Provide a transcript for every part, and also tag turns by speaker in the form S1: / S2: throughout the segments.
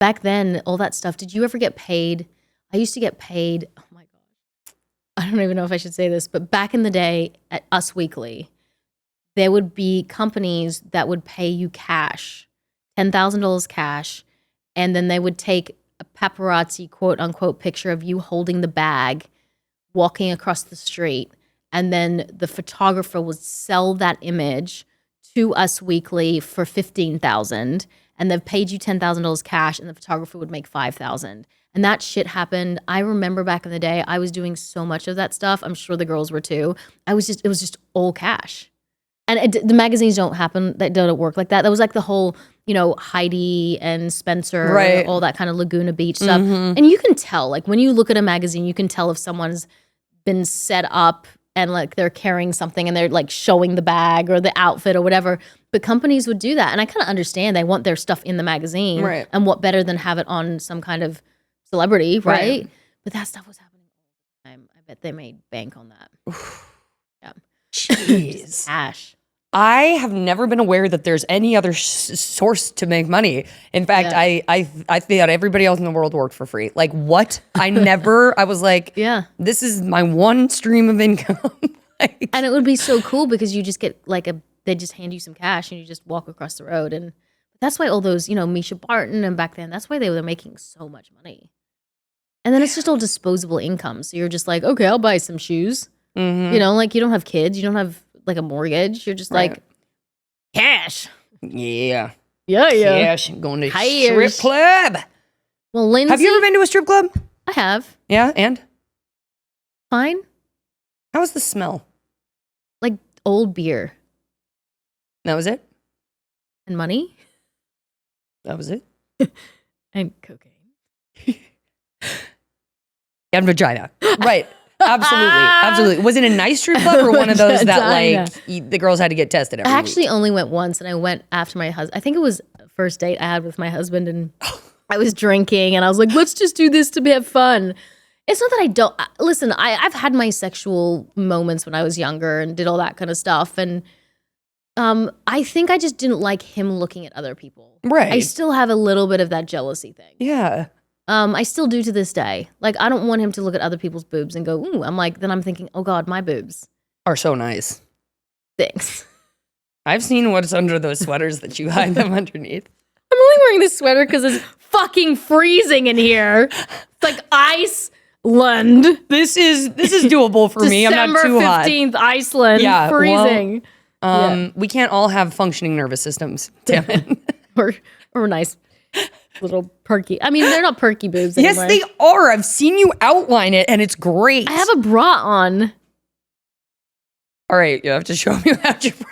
S1: back then, all that stuff, did you ever get paid? I used to get paid, oh my gosh, I don't even know if I should say this, but back in the day at Us Weekly, there would be companies that would pay you cash, $10,000 cash, and then they would take a paparazzi quote unquote picture of you holding the bag, walking across the street, and then the photographer would sell that image to Us Weekly for $15,000, and they've paid you $10,000 cash, and the photographer would make $5,000. And that shit happened. I remember back in the day, I was doing so much of that stuff. I'm sure the girls were too. It was just all cash. And the magazines don't work like that. That was like the whole, Heidi and Spencer,
S2: right,
S1: all that kind of Laguna Beach stuff. Mm-hmm. And you can tell, like when you look at a magazine, you can tell if someone's been set up and like they're carrying something and they're like showing the bag or the outfit or whatever. But companies would do that. And I kind of understand they want their stuff in the magazine.
S2: Right.
S1: And what better than have it on some kind of celebrity, right? But that stuff was happening all the time. I bet they made bank on that. Yeah.
S2: Jeez.
S1: Cash.
S2: I have never been aware that there's any other source to make money. In fact, I thought everybody else in the world worked for free. Like, what? I was like, this is my one stream of income.
S1: And it would be so cool because you just get they just hand you some cash and you just walk across the road. And that's why all those, Misha Barton and back then, that's why they were making so much money. And then it's just all disposable income. So you're just like, okay, I'll buy some shoes. Mm-hmm. You don't have kids. You don't have like a mortgage. You're just like, cash.
S2: Yeah.
S1: Cash.
S2: Going to strip club.
S1: Well, Lindsay.
S2: Have you ever been to a strip club?
S1: I have.
S2: Yeah, and?
S1: Fine.
S2: How was the smell?
S1: Like old beer.
S2: That was it?
S1: And money.
S2: That was it?
S1: And cocaine.
S2: And vagina. Right. Absolutely. Was it a nice strip club or one of those that the girls had to get tested every
S1: week? I actually
S2: week?
S1: only went once, and I went after my husband. I think it was a first date I had with my husband, and I was drinking, and I was like, let's just do this to have fun. It's not that I don't listen. I've had my sexual moments when I was younger and did all that kind of stuff, and I think I just didn't like him looking at other people.
S2: Right.
S1: I still have a little bit of that jealousy thing.
S2: Yeah.
S1: I still do to this day. Like, I don't want him to look at other people's boobs and go, ooh. Then I'm thinking, oh God, my boobs
S2: are so nice.
S1: Thanks.
S2: I've seen what's under those sweaters that you hide them underneath.
S1: I'm only wearing this sweater because it's fucking freezing in here. It's like Iceland.
S2: This is doable for me. I'm not too hot.
S1: December 15th, Iceland. Yeah, freezing.
S2: Well, we can't all have functioning nervous systems, Tammin.
S1: or nice little perky. I mean, they're not perky boobs anymore.
S2: Yes, they are. I've seen you outline it, and it's great.
S1: I have a bra on.
S2: All right, you have to show me without your bra.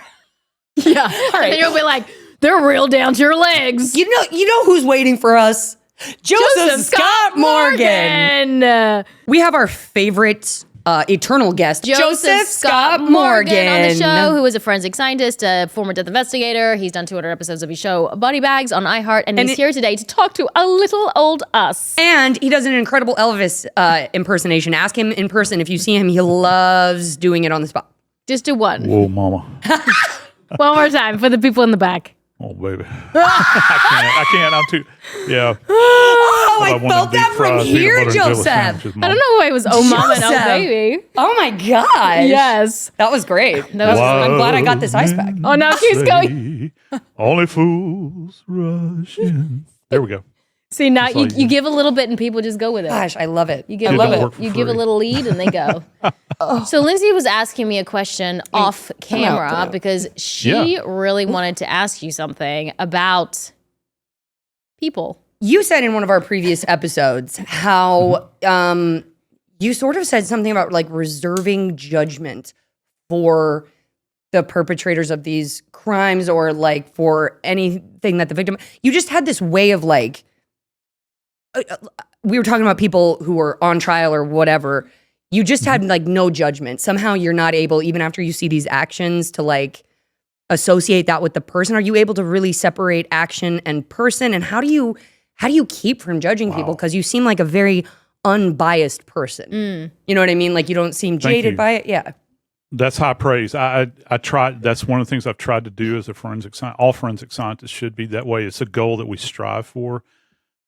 S1: Yeah. All right. And you'll be like, they're real down to your legs.
S2: You know who's waiting for us? Joseph Scott Morgan. We have our favorite eternal guest, Joseph Scott Morgan
S1: on the show, who is a forensic scientist, a former death investigator. He's done 200 episodes of his show, Body Bags, on iHeart, and he's here today to talk to a little old us.
S2: And he does an incredible Elvis impersonation. Ask him in person if you see him. He loves doing it on the spot.
S1: Just do one.
S3: Whoa, mama.
S1: One more time for the people in the back.
S3: Oh, baby. I can't. I'm too, yeah.
S2: Oh, I felt that from here, Joseph.
S1: I don't know why it was oh, mama and oh, baby.
S2: Oh, my gosh.
S1: Yes.
S2: That was great. I'm glad I got this ice pack.
S1: Oh, now she's going.
S3: Only fools rush in. There we go.
S1: See, now you give a little bit and people just go with it.
S2: Gosh, I love it.
S1: You give a little lead and they go. So Lindsay was asking me a question off camera because she really wanted to ask you something about people.
S2: You said in one of our previous episodes how you sort of said something about like reserving judgment for the perpetrators of these crimes or like for anything that the victim. You just had this way of like, we were talking about people who were on trial or whatever. You just had like no judgment. Somehow you're not able, even after you see these actions, to like associate that with the person. Are you able to really separate action and person? And how do you keep from judging people? Because you seem like a very unbiased person. You know what I mean? Like you don't seem jaded by it. Yeah.
S3: That's high praise. I tried. That's one of the things I've tried to do as a forensic scientist. All forensic scientists should be that way. It's a goal that we strive for.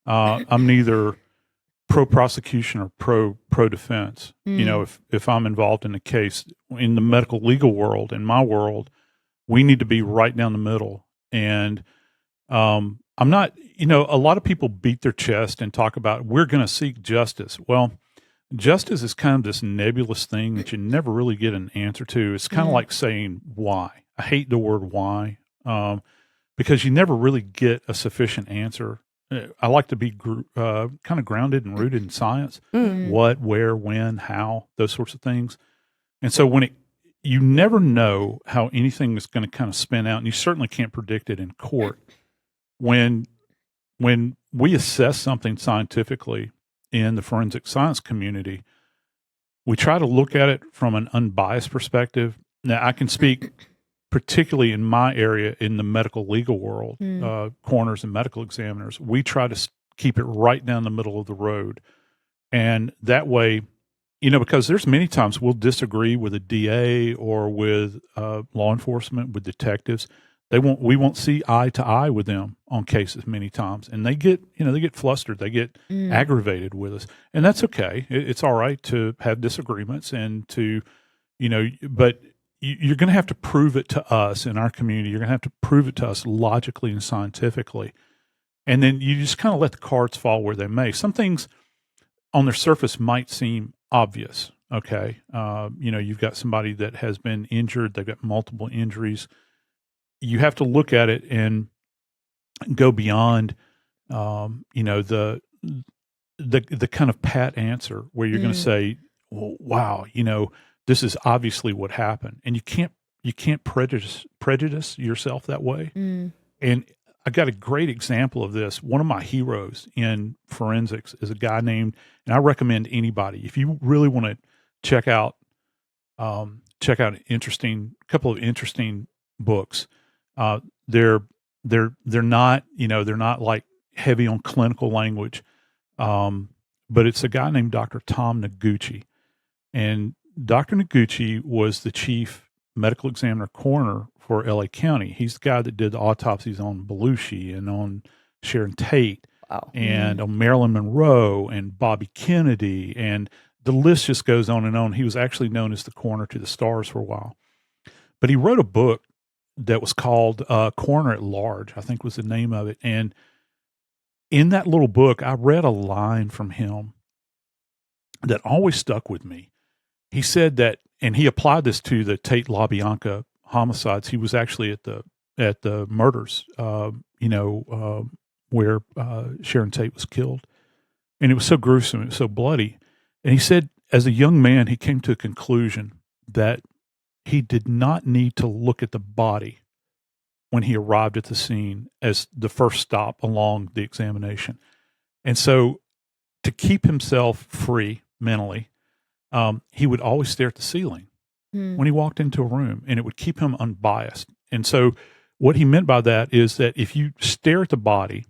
S3: I'm neither pro prosecution or pro defense. You know, if I'm involved in a case in the medical legal world, in my world, we need to be right down the middle. And I'm not, you know, a lot of people beat their chest and talk about we're going to seek justice. Well, justice is kind of this nebulous thing that you never really get an answer to. It's kind of like saying why. I hate the word why, because you never really get a sufficient answer. I like to be kind of grounded and rooted in science. What, where, when, how, those sorts of things. And so you never know how anything is going to kind of spin out, and you certainly can't predict it in court. When we assess something scientifically in the forensic science community, we try to look at it from an unbiased perspective. Now, I can speak particularly in my area in the medical legal world, coroners and medical examiners. We try to keep it right down the middle of the road. And that way, you know, because there's many times we'll disagree with a DA or with law enforcement, with detectives. We won't see eye to eye with them on cases many times, and they get flustered, they get aggravated with us, and that's okay. It's all right to have disagreements and to, you know, but you're going to have to prove it to us in our community. You're going to have to prove it to us logically and scientifically, and then you just kind of let the cards fall where they may. Some things on their surface might seem obvious. Okay, you know, you've got somebody that has been injured; they've got multiple injuries. You have to look at it and go beyond, you know, the kind of pat answer where you're going to say, well, wow, you know, this is obviously what happened. And you can't prejudice yourself that way. And I got a great example of this. One of my heroes in forensics is a guy named, and I recommend anybody, if you really want to check out couple of interesting books. They're not, you know, they're not like heavy on clinical language. But it's a guy named Dr. Tom Noguchi. And Dr. Noguchi was the chief medical examiner coroner for LA County. He's the guy that did the autopsies on Belushi and on Sharon Tate and on Marilyn Monroe and Bobby Kennedy. And the list just goes on and on. He was actually known as the coroner to the stars for a while. But he wrote a book that was called Coroner at Large, I think was the name of it. And in that little book, I read a line from him that always stuck with me. He said that, and he applied this to the Tate LaBianca homicides. He was actually at the murders, you know, where Sharon Tate was killed. And it was so gruesome, it was so bloody. And he said, as a young man, he came to a conclusion that he did not need to look at the body when he arrived at the scene as the first stop along the examination. And so to keep himself free mentally, he would always stare at the ceiling when he walked into a room, and it would keep him unbiased. And so what he meant by that is that if you stare at the body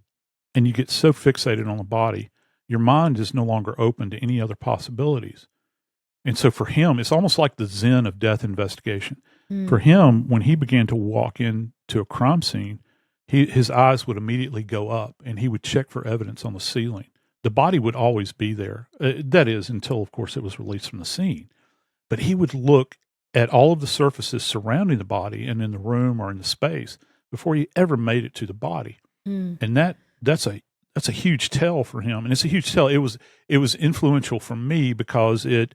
S3: and you get so fixated on the body, your mind is no longer open to any other possibilities. And so for him, it's almost like the Zen of death investigation. For him, when he began to walk into a crime scene, his eyes would immediately go up and he would check for evidence on the ceiling. The body would always be there. That is, until, of course, it was released from the scene. But he would look at all of the surfaces surrounding the body and in the room or in the space before he ever made it to the body. And that's a huge tell for him. And it's a huge tell. It was influential for me because it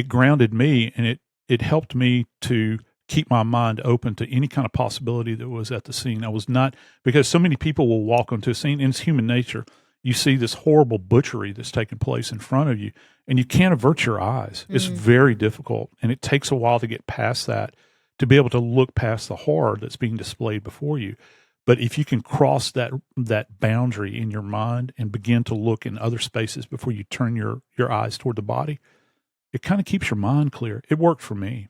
S3: grounded me, and it helped me to keep my mind open to any kind of possibility that was at the scene. I was not, because so many people will walk onto a scene, and it's human nature. You see this horrible butchery that's taking place in front of you, and you can't avert your eyes. It's very difficult, and it takes a while to get past that, to be able to look past the horror that's being displayed before you. But if you can cross that boundary in your mind and begin to look in other spaces before you turn your eyes toward the body, it kind of keeps your mind clear. It worked for me.